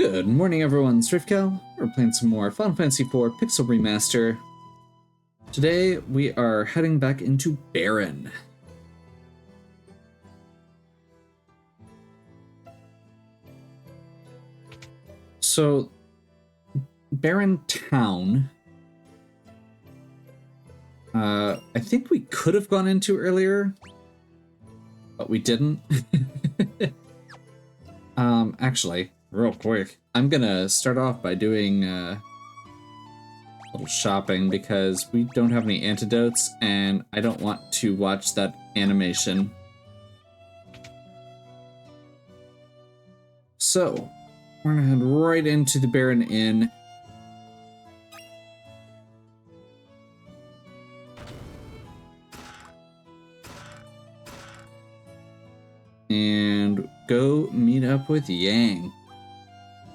Good morning, everyone. Swiftcal. We're playing some more Final Fantasy IV Pixel Remaster. Today, we are heading back into Baron. So, Baron Town, I think we could have gone into earlier, but we didn't. Actually, real quick, I'm gonna start off by doing a little shopping because we don't have any antidotes and I don't want to watch that animation. So, we're gonna head right into the Baron Inn. And go meet up with Yang.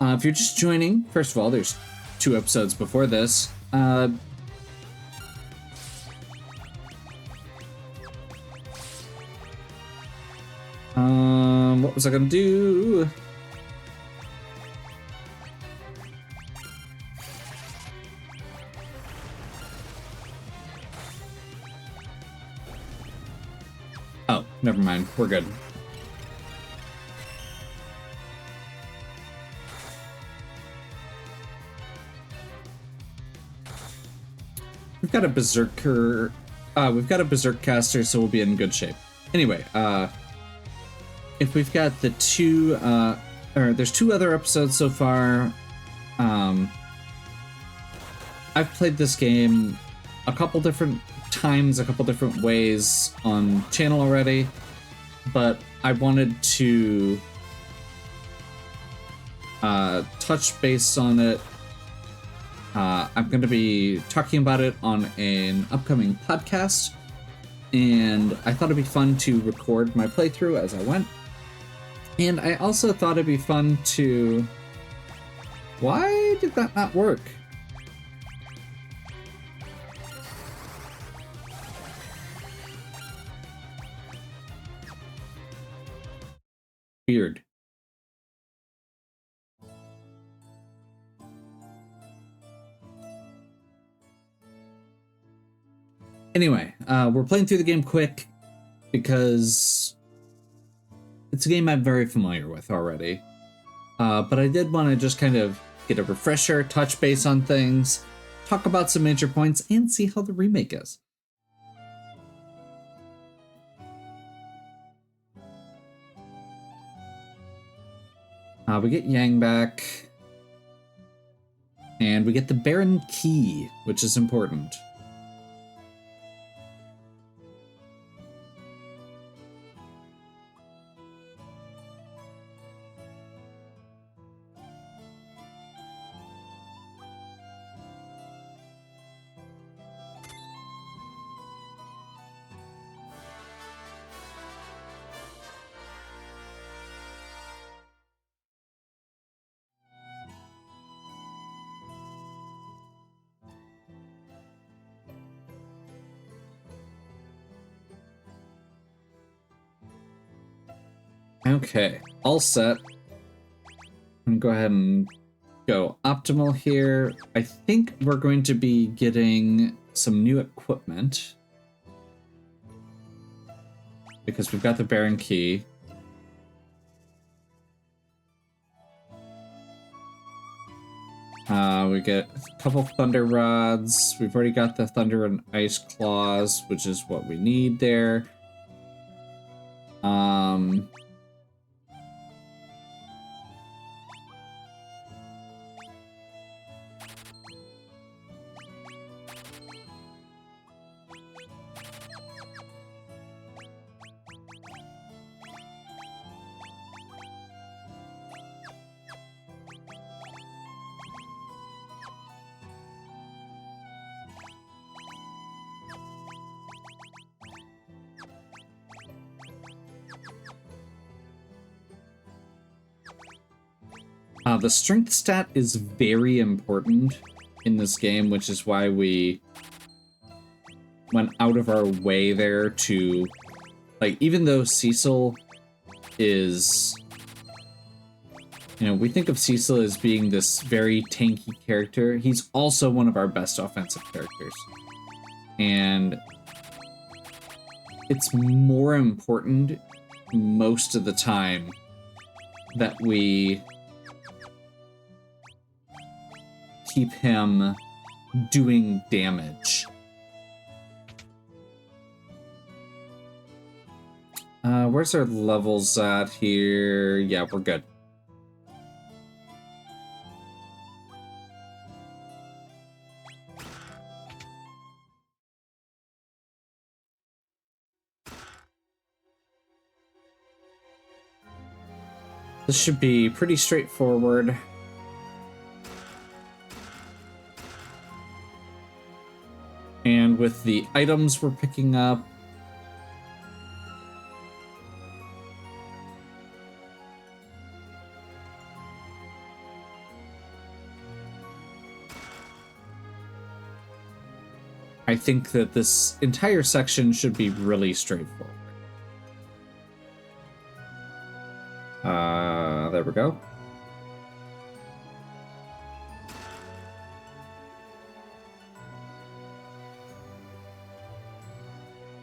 If you're just joining, first of all, there's 2 episodes before this. What was I gonna do? Oh, never mind. We're good. We've got a berserker. We've got a berserk caster, so we'll be in good shape. Anyway, if we've got the 2, or there's 2 other episodes so far. I've played this game a couple different times, a couple different ways on channel already, but I wanted to touch base on it. I'm going to be talking about it on an upcoming podcast, and I thought it'd be fun to record my playthrough as I went. And I also thought it'd be fun to... Why did that not work? Weird. Anyway, we're playing through the game quick because it's a game I'm very familiar with already. But I did want to just kind of get a refresher, touch base on things, talk about some major points, and see how the remake is. We get Yang back, and we get the Baron Key, which is important. Okay, all set. I'm gonna go ahead and go optimal here. I think we're going to be getting some new equipment because we've got the Baron Key. We get a couple Thunder Rods. We've already got the Thunder and Ice Claws, which is what we need there. The strength stat is very important in this game, which is why we went out of our way there to, like, even though Cecil is You know, we think of Cecil as being this very tanky character. He's also one of our best offensive characters. And it's more important most of the time that we keep him doing damage. Where's our levels at here? Yeah, we're good. This should be pretty straightforward. And with the items we're picking up, I think that this entire section should be really straightforward. There we go.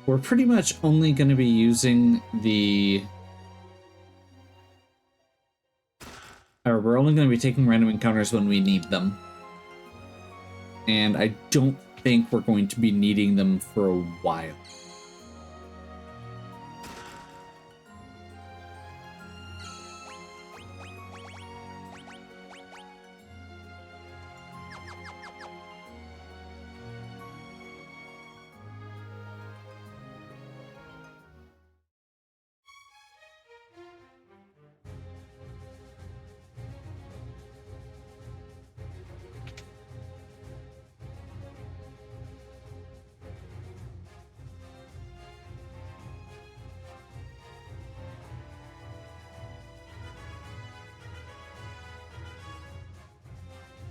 We're pretty much only going to be using the... Or we're only going to be taking random encounters when we need them. And I don't think we're going to be needing them for a while.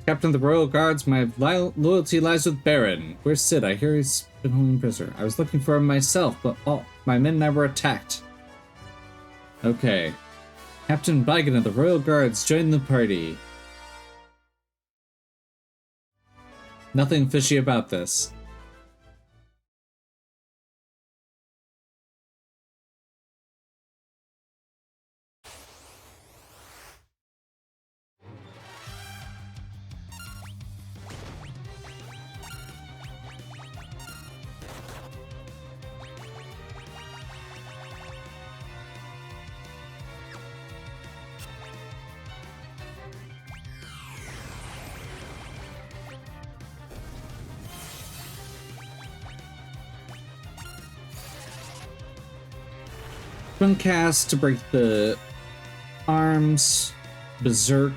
Captain of the Royal Guards, my loyalty lies with Baron. Where's Sid? I hear he's been holding prisoner. I was looking for him myself, but all my men and I were attacked. Okay. Captain Bigan of the Royal Guards joined the party. Nothing fishy about this. Twin cast to break the arms, berserk.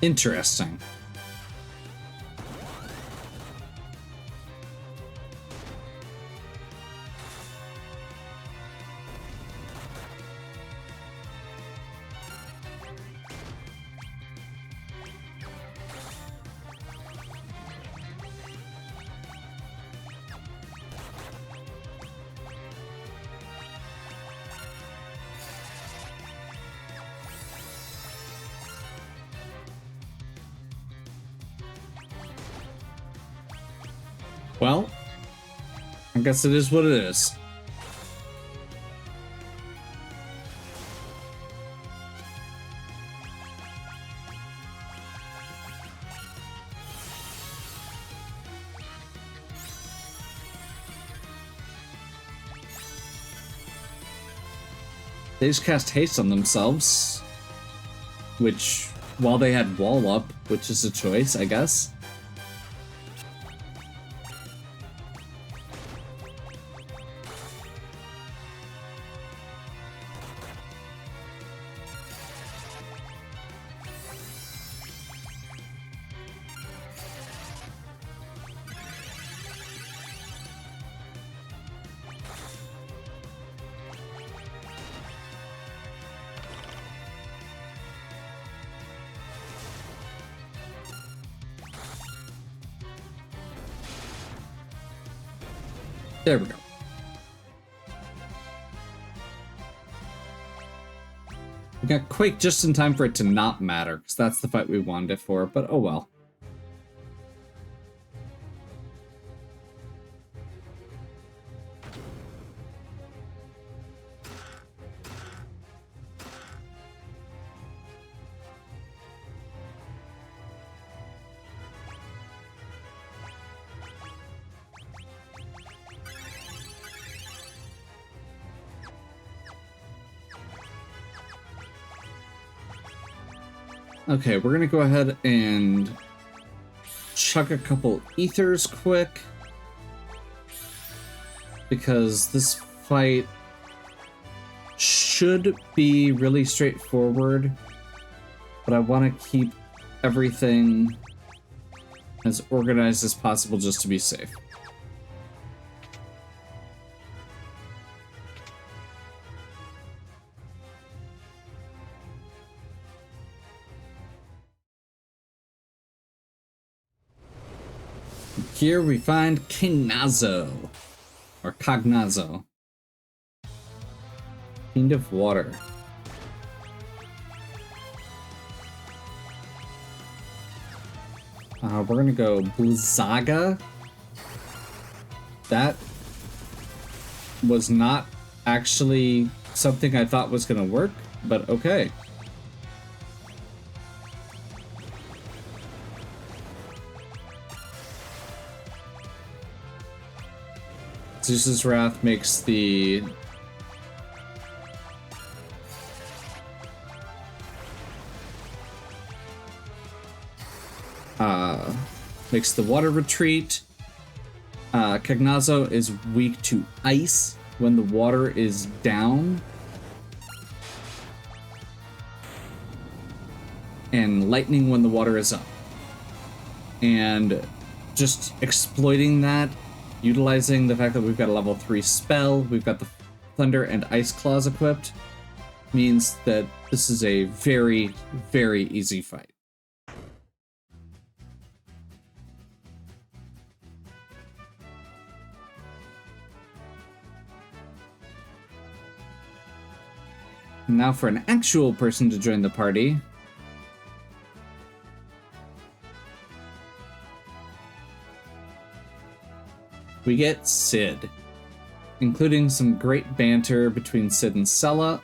Interesting. Well, I guess it is what it is. They just cast haste on themselves, which, while they had wall up, which is a choice, I guess. There we go. We got Quake just in time for it to not matter, because that's the fight we wanted it for, but oh well. Okay, we're gonna go ahead and chuck a couple ethers quick, because this fight should be really straightforward, but I want to keep everything as organized as possible just to be safe. Here we find Cognazo, or Cognazo, Fiend of Water. We're gonna go Blizzaga. That was not actually something I thought was gonna work, but okay. Zeus's Wrath makes the water retreat. Cognazo is weak to ice when the water is down, and lightning when the water is up. And just exploiting that, utilizing the fact that we've got a level 3 spell, we've got the Thunder and Ice Claws equipped, means that this is a very, very easy fight. Now for an actual person to join the party. We get Sid, including some great banter between Sid and Tella.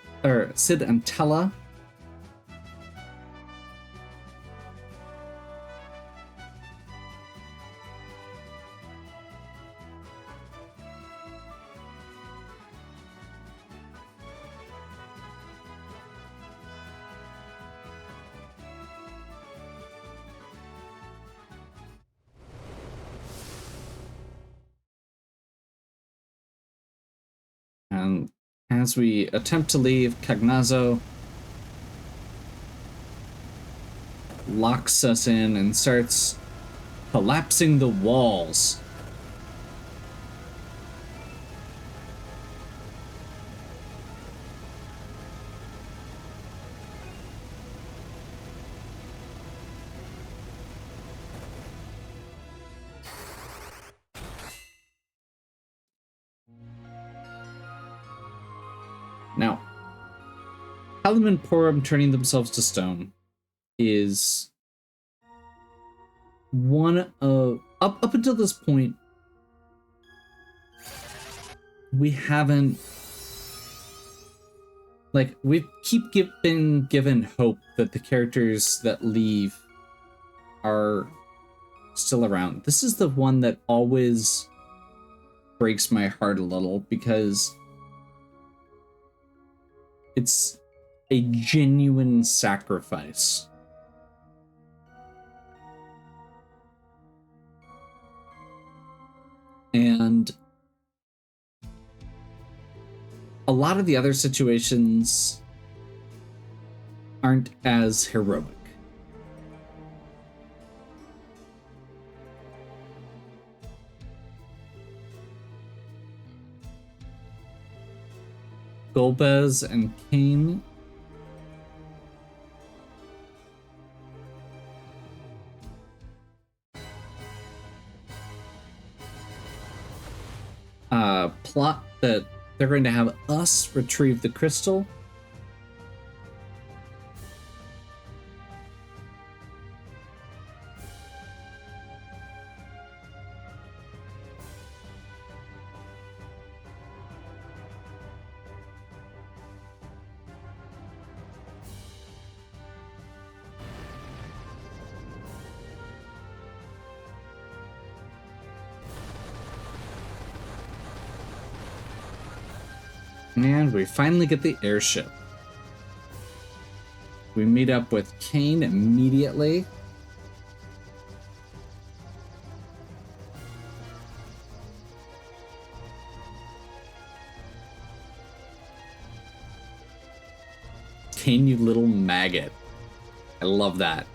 And as we attempt to leave, Cognazo locks us in and starts collapsing the walls. Now, Hallam and Porum turning themselves to stone is one of... Up until this point, we haven't... Like, we been given hope that the characters that leave are still around. This is the one that always breaks my heart a little, because it's a genuine sacrifice. And a lot of the other situations aren't as heroic. Golbez and Kane. plot that they're going to have us retrieve the crystal. And we finally get the airship. We meet up with Kane immediately. Kane, you little maggot. I love that.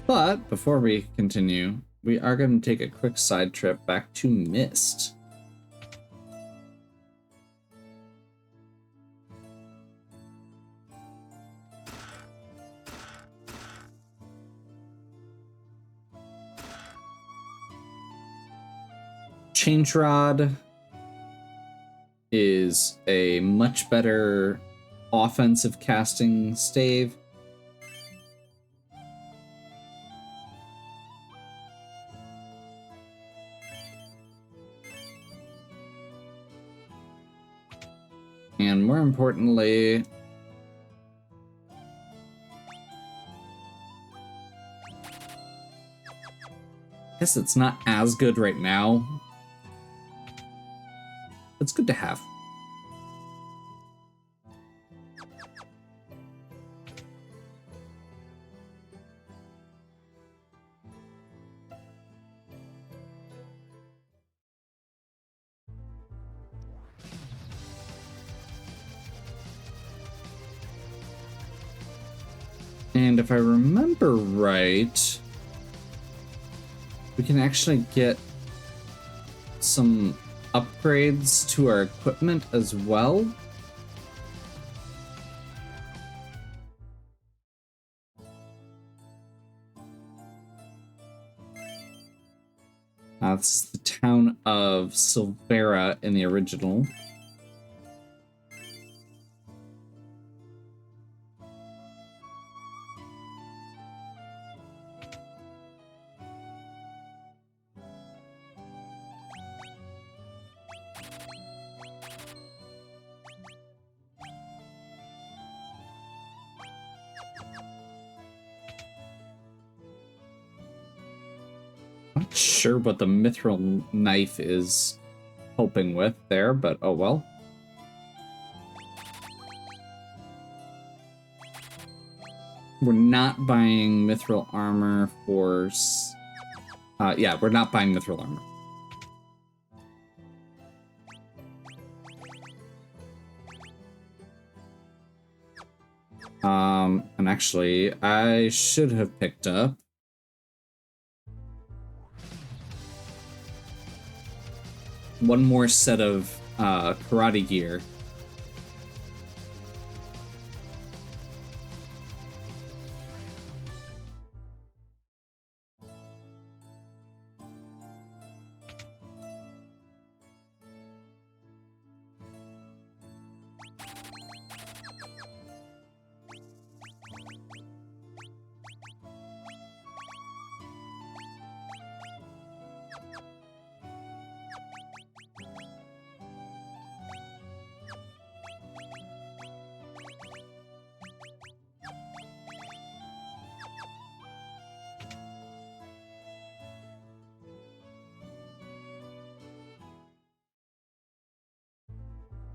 But before we continue, we are going to take a quick side trip back to Mist. Change Rod is a much better offensive casting stave. And more importantly, I guess it's not as good right now. It's good to have. And if I remember right, we can actually get some upgrades to our equipment as well. This is the town of Silvera in the original. Not sure what the mithril knife is helping with there, but oh well. We're not buying mithril armor for... yeah, we're not buying mithril armor. And actually, I should have picked up one more set of karate gear.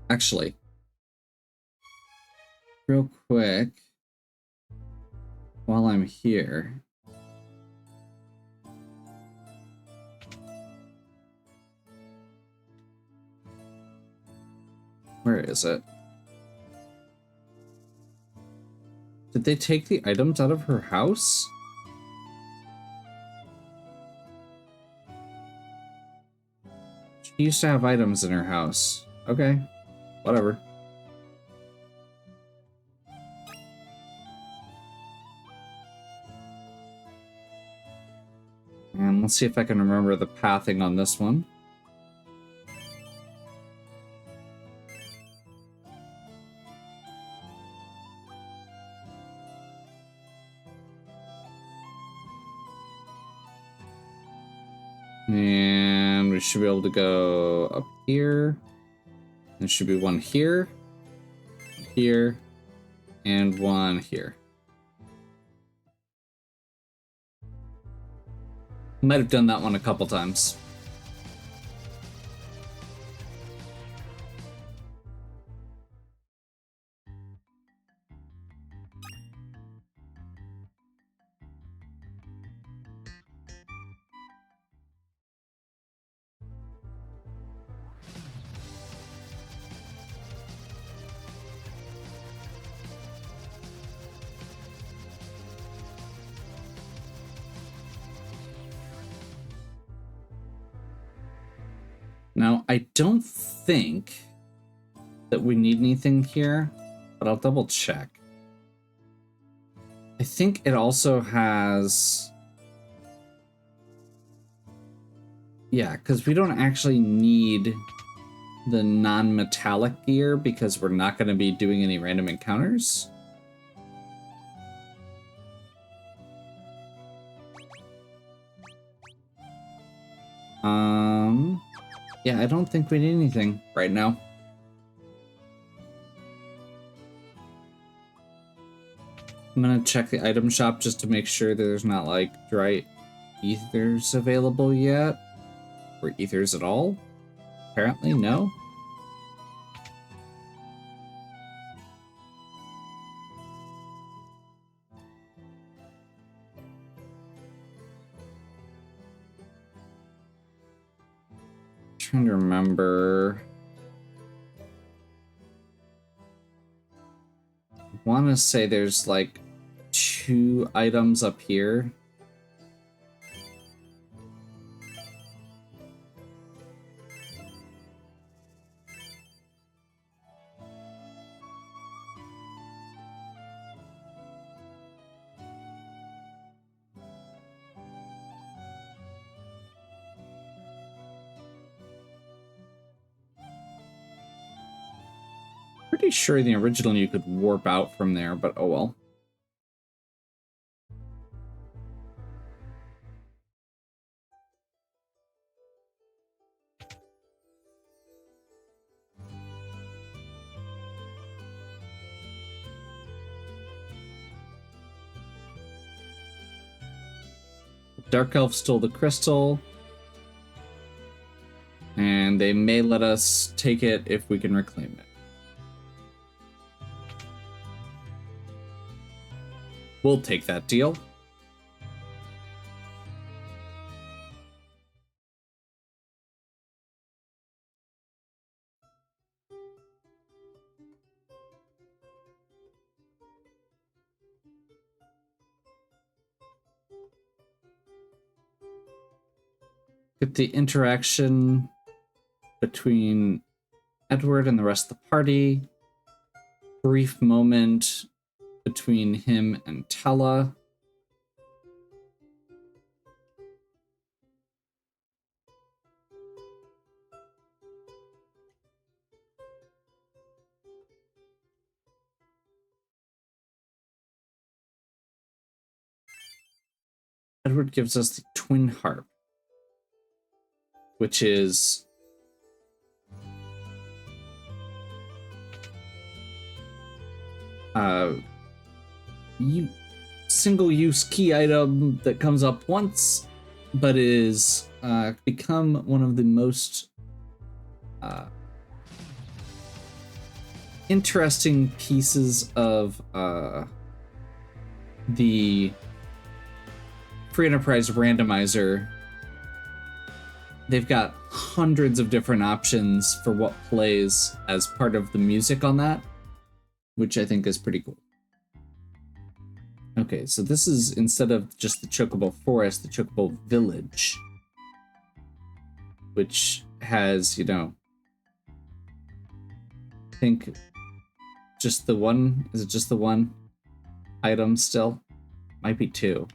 Actually, real quick, while I'm here, where is it? Did they take the items out of her house? She used to have items in her house. Okay, whatever. And let's see if I can remember the pathing on this one. And we should be able to go up here. There should be one here, here, and one here. Might have done that one a couple times. Now, I don't think that we need anything here, but I'll double check. I think it also has... Yeah, because we don't actually need the non-metallic gear because we're not going to be doing any random encounters. Yeah, I don't think we need anything right now. I'm gonna check the item shop just to make sure that there's not like dry ethers available yet. Or ethers at all? Apparently, no. Trying to remember. I want to say there's like 2 items up here. Pretty sure in the original you could warp out from there, but oh well. Dark Elf stole the crystal, and they may let us take it if we can reclaim it. We'll take that deal. Get the interaction between Edward and the rest of the party. Brief moment between him and Tella. Edward gives us the twin harp, which is single-use key item that comes up once, but is become one of the most interesting pieces of the Free Enterprise randomizer. They've got hundreds of different options for what plays as part of the music on that, which I think is pretty cool. Okay, so this is, instead of just the Chocobo Forest, the Chocobo Village. Which has, you know, I think just the one, is it just the one item still? Might be two.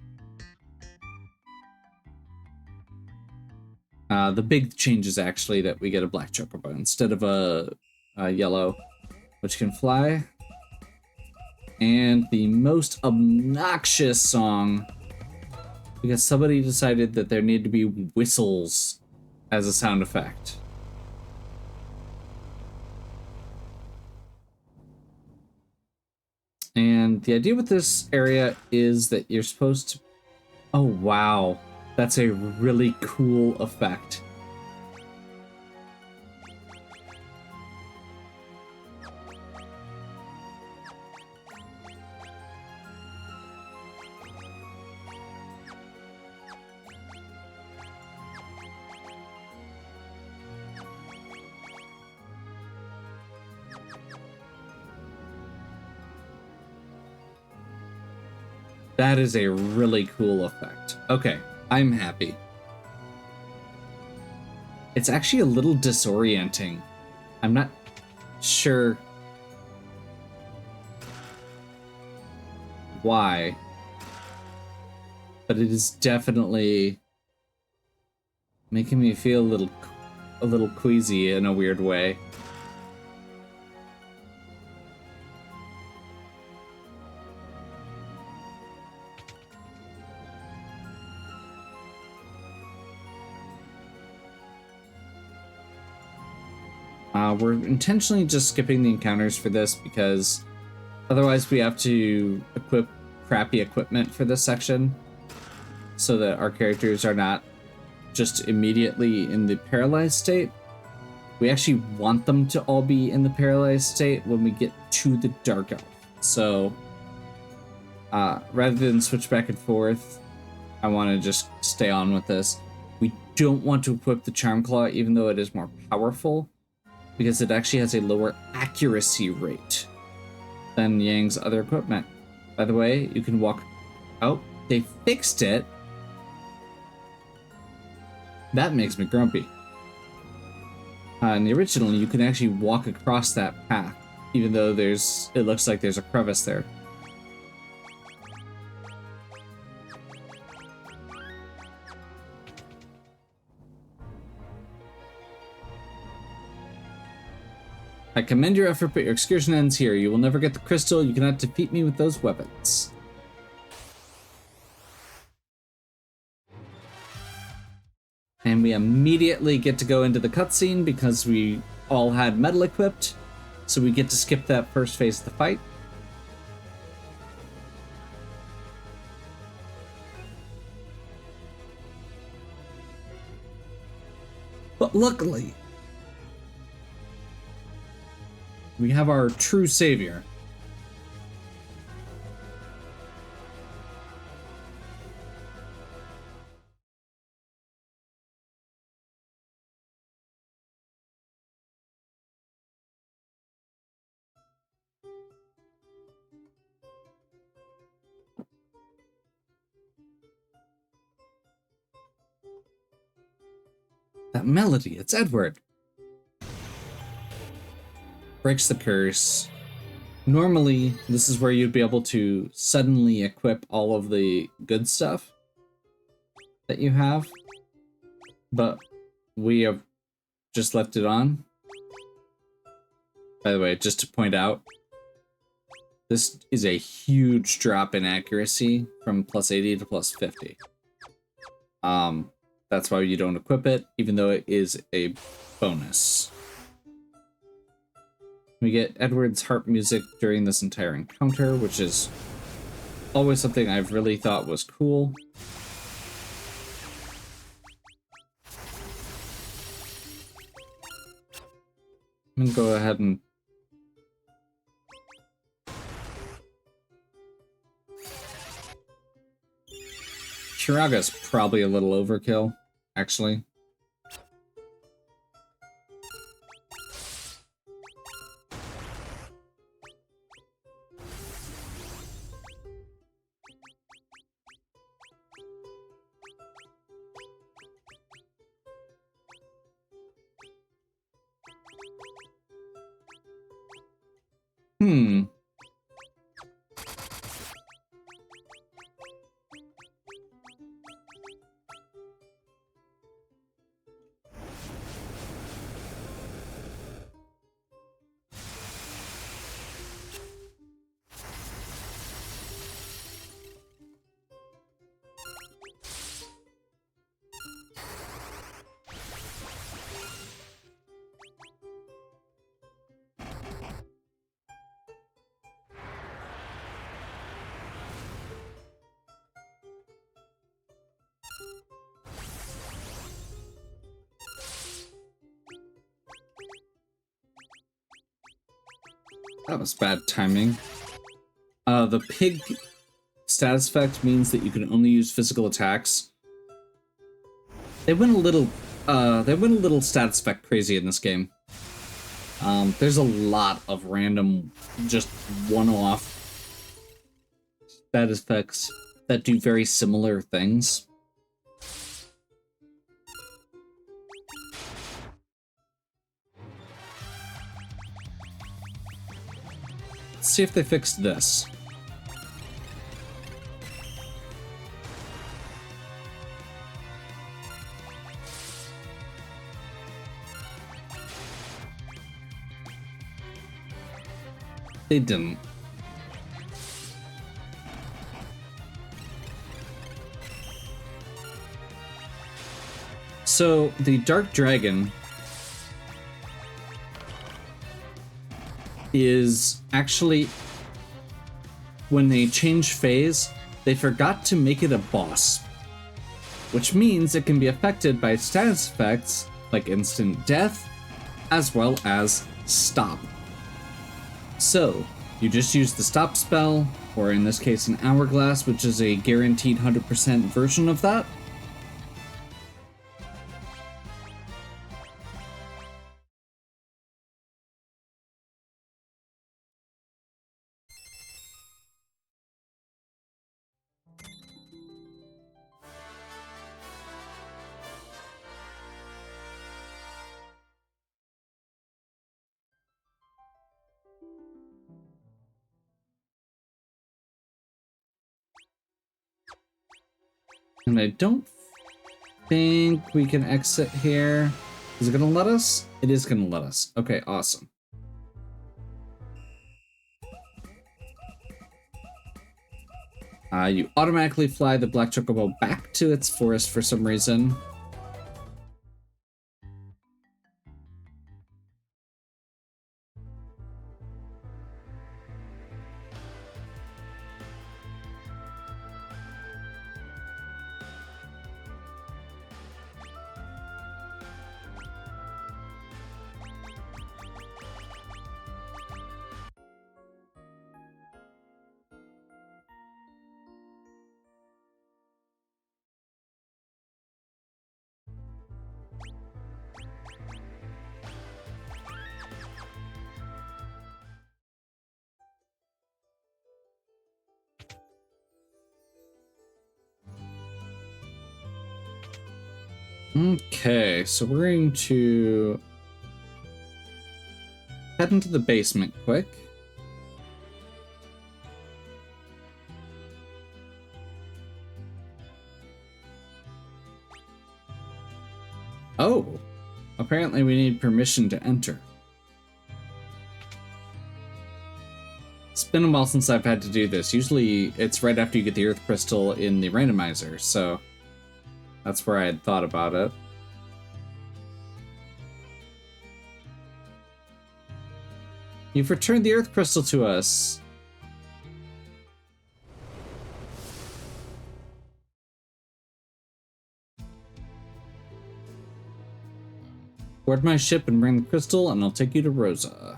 The big change is actually that we get a black Chocobo instead of a yellow, which can fly. And the most obnoxious song, because somebody decided that there need to be whistles as a sound effect. And the idea with this area is that you're supposed to... Oh, wow. That's a really cool effect. That is a really cool effect. Okay, I'm happy. It's actually a little disorienting. I'm not sure why, but it is definitely making me feel a little queasy in a weird way. We're intentionally just skipping the encounters for this because otherwise we have to equip crappy equipment for this section so that our characters are not just immediately in the paralyzed state. We actually want them to all be in the paralyzed state when we get to the Dark Elf. So rather than switch back and forth, I want to just stay on with this. We don't want to equip the Charm Claw even though it is more powerful, because it actually has a lower accuracy rate than Yang's other equipment. By the way, you can walk... Oh, they fixed it. That makes me grumpy. In the original, you can actually walk across that path, even though it looks like there's a crevice there. I commend your effort, but your excursion ends here. You will never get the crystal. You cannot defeat me with those weapons. And we immediately get to go into the cutscene because we all had metal equipped. So we get to skip that first phase of the fight. But luckily, we have our true savior. That melody, it's Edward. Breaks the curse. Normally, this is where you'd be able to suddenly equip all of the good stuff that you have, but we have just left it on. By the way, just to point out, this is a huge drop in accuracy from plus 80 to plus 50. That's why you don't equip it, even though it is a bonus. We get Edward's harp music during this entire encounter, which is always something I've really thought was cool. I'm gonna go ahead and... Shiraga's probably a little overkill, actually. Hmm. That was bad timing. The pig status effect means that you can only use physical attacks. They went a little status effect crazy in this game. There's a lot of random, just one-off status effects that do very similar things. Let's see if they fixed this. They didn't. So, the Dark Dragon is actually, when they change phase, they forgot to make it a boss, which means it can be affected by status effects like instant death, as well as stop. So, you just use the stop spell, or in this case an hourglass, which is a guaranteed 100% version of that. And I don't think we can exit here. Is it gonna let us? It is gonna let us. Okay, awesome. You automatically fly the Black Chocobo back to its forest for some reason. Okay, so we're going to head into the basement quick. Oh, apparently we need permission to enter. It's been a while since I've had to do this. Usually it's right after you get the Earth Crystal in the randomizer, so that's where I had thought about it. You've returned the Earth Crystal to us. Board my ship and bring the crystal, and I'll take you to Rosa.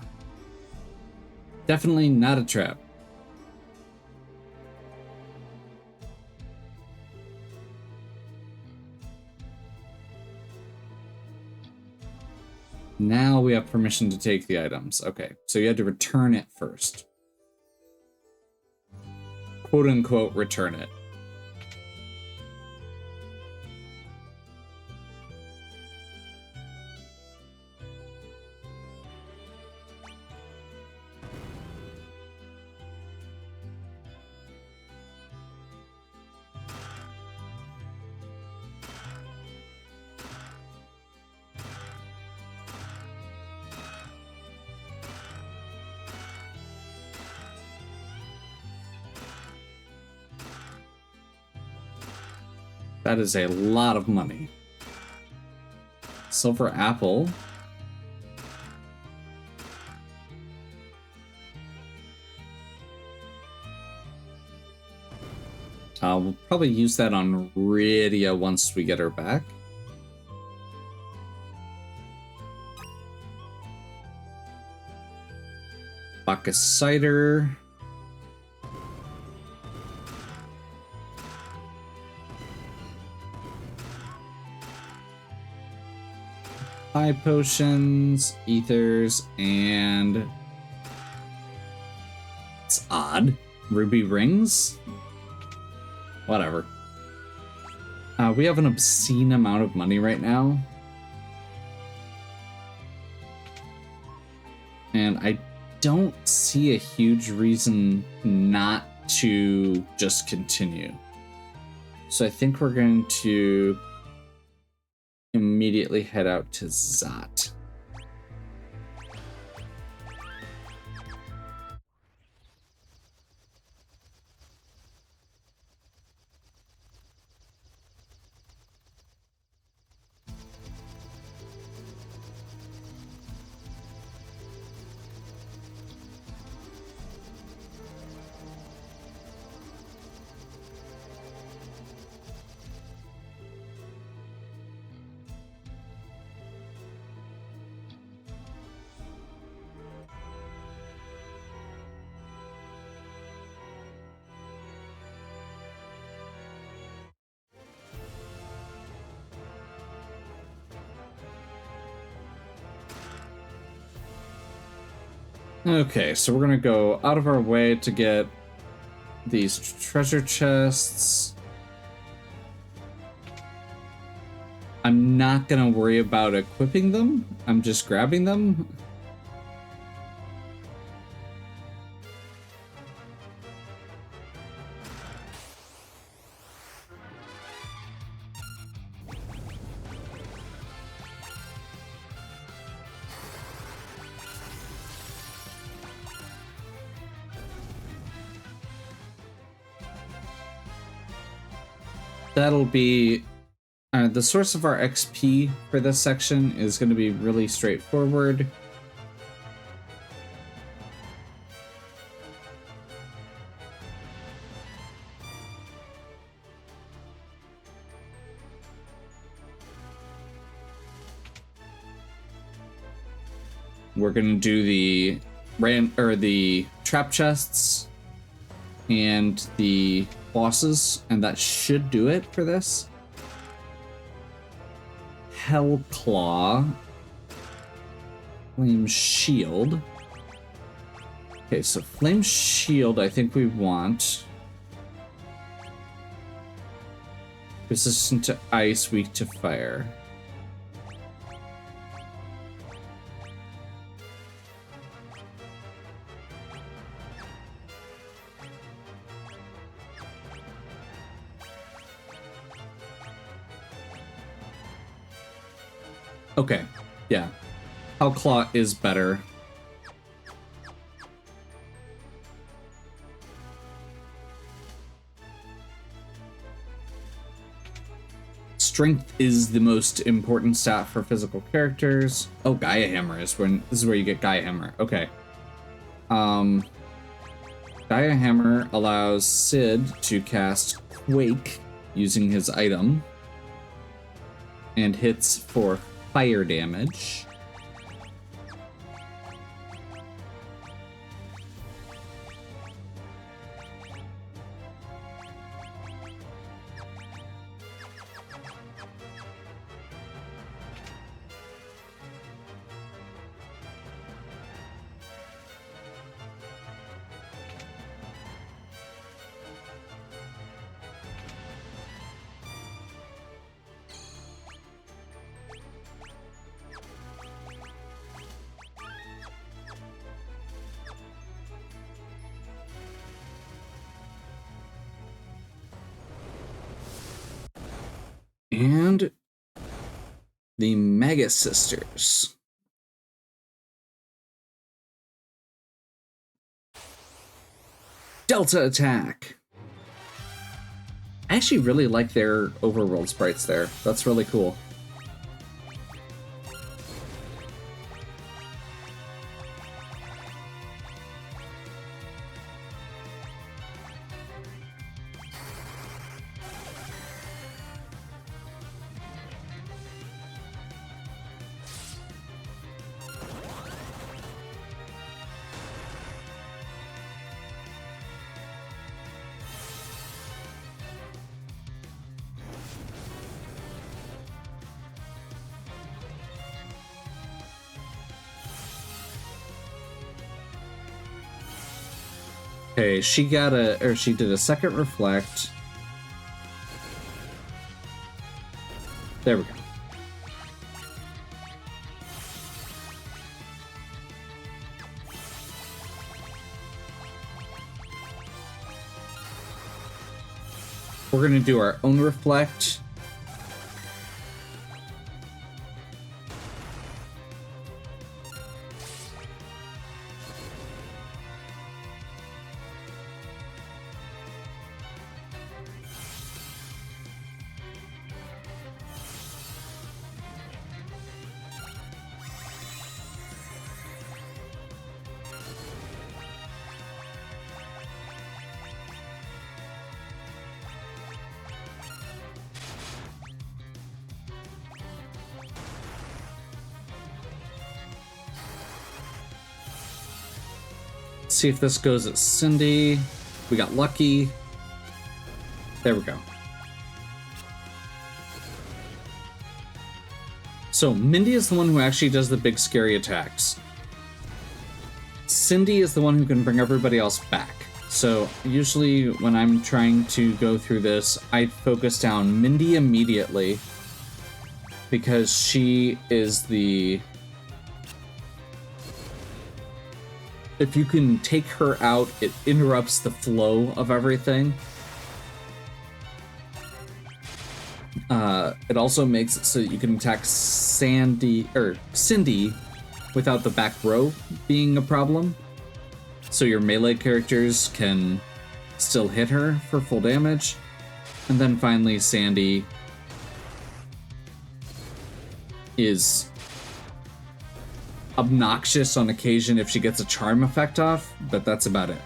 Definitely not a trap. Now we have permission to take the items. Okay, so you had to return it first. Quote unquote, return it. That is a lot of money. Silver apple. We'll probably use that on Rydia once we get her back. Bacchus cider. High potions, ethers, and it's odd. Ruby rings? Whatever. We have an obscene amount of money right now. And I don't see a huge reason not to just continue. So I think we're going to immediately head out to Zot. Okay, so we're gonna go out of our way to get these treasure chests. I'm not gonna worry about equipping them. I'm just grabbing them. That'll be the source of our XP for this section is going to be really straightforward. We're going to do the trap chests and the bosses, and that should do it for this. Hellclaw. Flame Shield. Okay, so Flame Shield I think we want. Resistant to ice, weak to fire. Okay, yeah. Hellclaw is better. Strength is the most important stat for physical characters. Oh, Gaia Hammer is when this is where you get Gaia Hammer. Okay. Gaia Hammer allows Sid to cast Quake using his item and hits for fire damage. And the Mega Sisters. Delta attack. I actually really like their overworld sprites there. That's really cool. Okay, she did a second reflect. There we go. We're gonna do our own reflect. See if this goes at Cindy. We got lucky. There we go. So Mindy is the one who actually does the big scary attacks. Cindy is the one who can bring everybody else back. So usually when I'm trying to go through this, I focus down Mindy immediately because she is the... If you can take her out, it interrupts the flow of everything. It also makes it so that you can attack Cindy without the back row being a problem. So your melee characters can still hit her for full damage. And then finally, Sandy is obnoxious on occasion if she gets a charm effect off, but that's about it.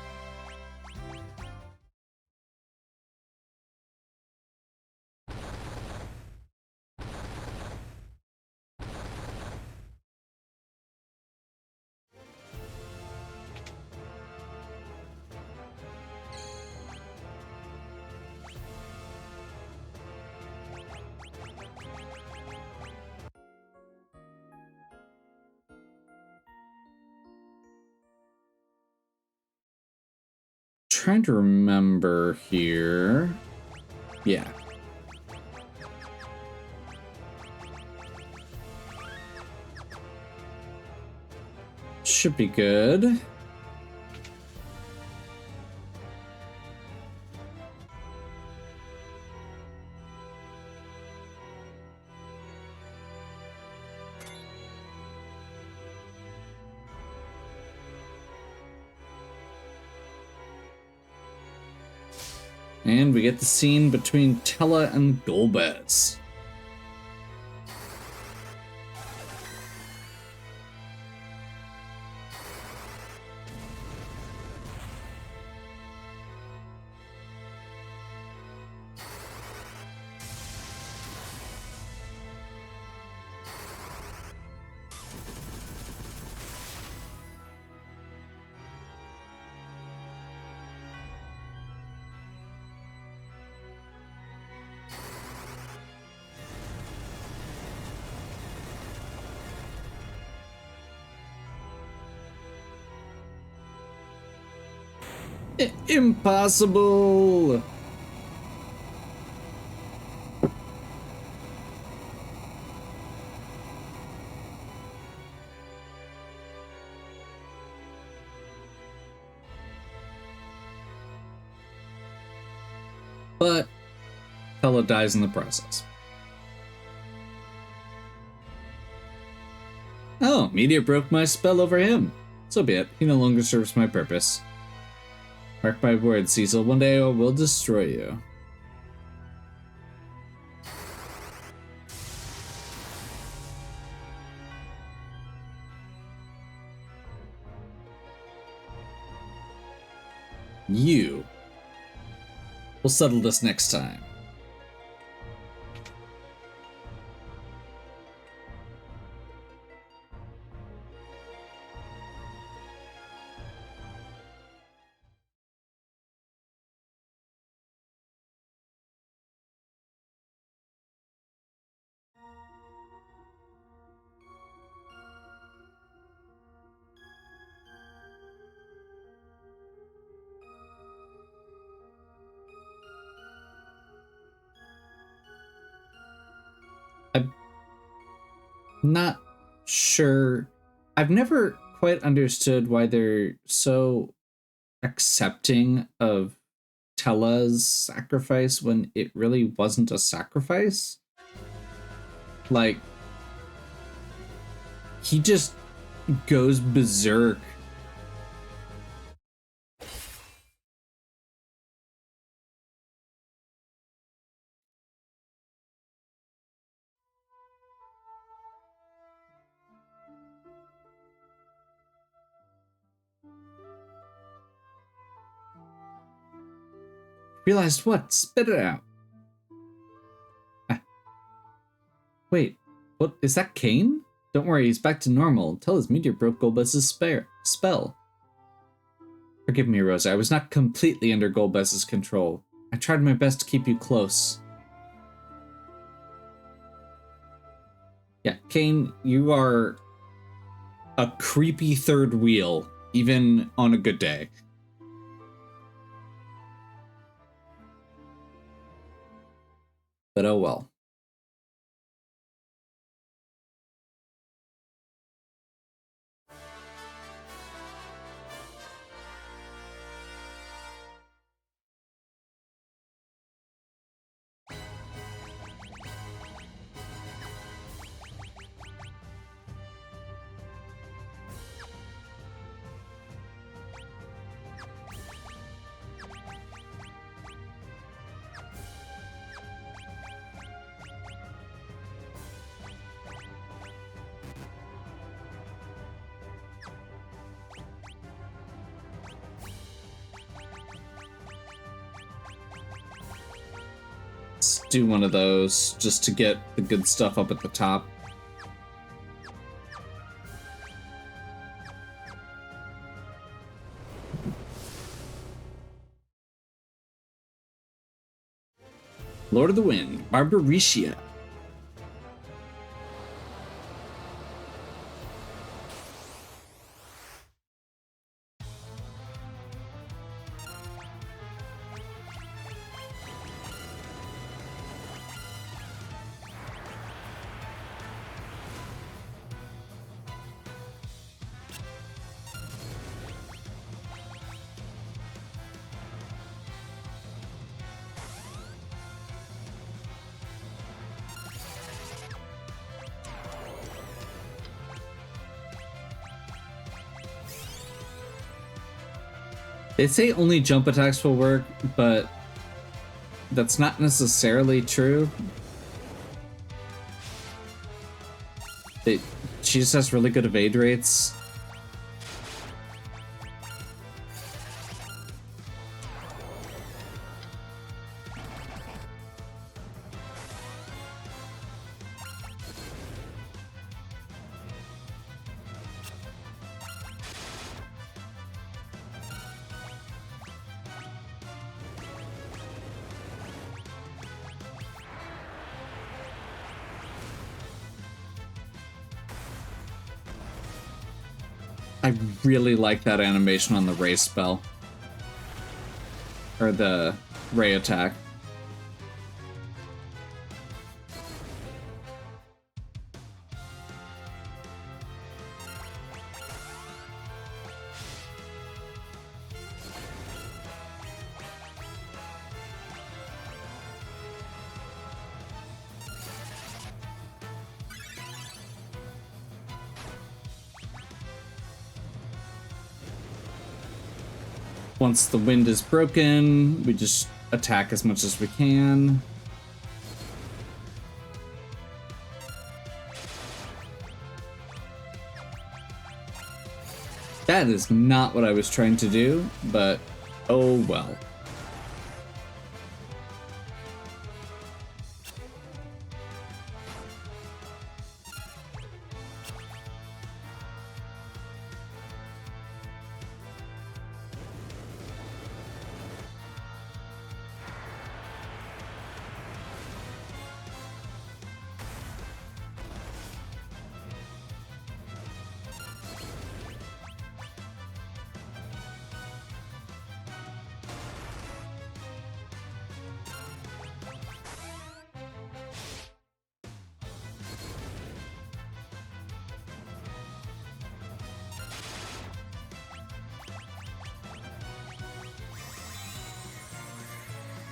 Trying to remember here. Yeah. Should be good. And we get the scene between Tella and Golbez. Impossible! But Tella dies in the process. Oh, Meteor broke my spell over him. So be it. He no longer serves my purpose. Mark my words, Cecil. One day I will destroy you. You. We'll settle this next time. I'm not sure. I've never quite understood why they're so accepting of Tella's sacrifice when it really wasn't a sacrifice. Like, he just goes berserk. Realized what? Spit it out. Wait, what? Is that Kane? Don't worry, he's back to normal. Tell his meteor broke Golbez's spell. Forgive me, Rosa. I was not completely under Golbez's control. I tried my best to keep you close. Yeah, Kane, you are a creepy third wheel, even on a good day. But oh well. Let's do one of those just to get the good stuff up at the top. Lord of the Wind, Barbaricia. They say only jump attacks will work, but that's not necessarily true. She just has really good evade rates. I really like that animation on the ray spell. Or the ray attack. Once the wind is broken, we just attack as much as we can. That is not what I was trying to do, but Oh well.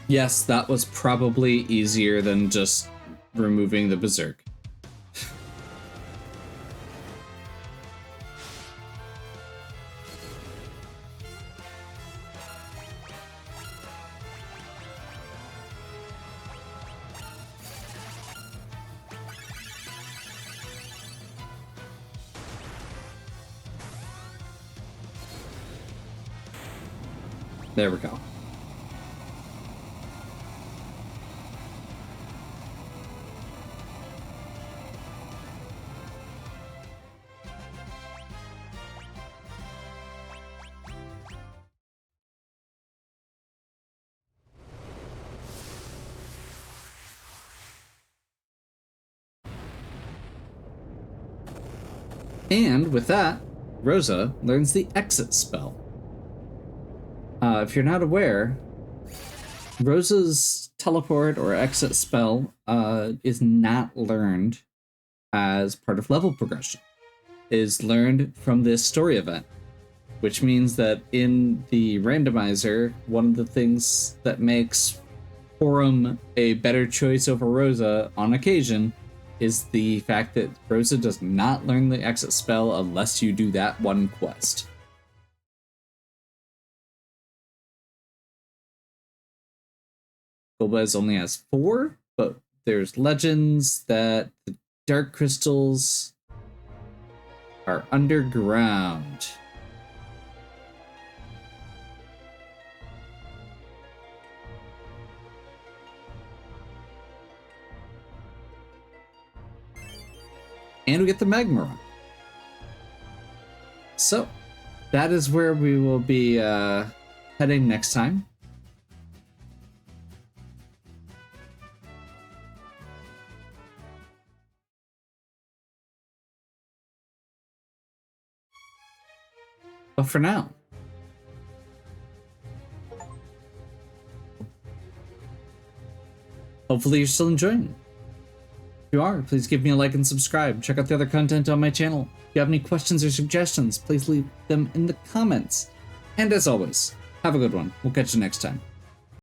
Yes, that was probably easier than just removing the Berserk. There we go. And with that, Rosa learns the exit spell. If you're not aware, Rosa's teleport or exit spell is not learned as part of level progression. It is learned from this story event, which means that in the randomizer, one of the things that makes Forum a better choice over Rosa on occasion is the fact that Rosa does not learn the exit spell unless you do that one quest. Golbez only has 4, but there's legends that the dark crystals are underground. And we get the Magma Run. So, that is where we will be heading next time. But for now, hopefully you're still enjoying. If you are, please give me a like and subscribe. Check out the other content on my channel. If you have any questions or suggestions, please leave them in the comments. And as always, have a good one. We'll catch you next time.